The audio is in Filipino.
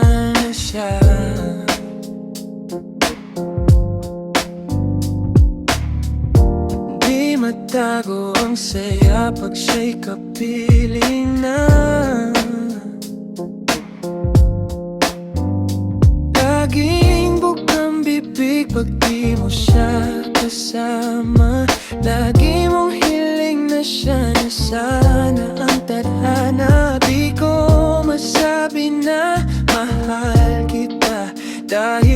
na siya. Di matago ang saya pag siya'y kapiling na. Laging bukang bibig pag di mo siya kasama. Lagi mong hiling na siya na sana ang tadhana. Di ko masabi na mahal kita dahil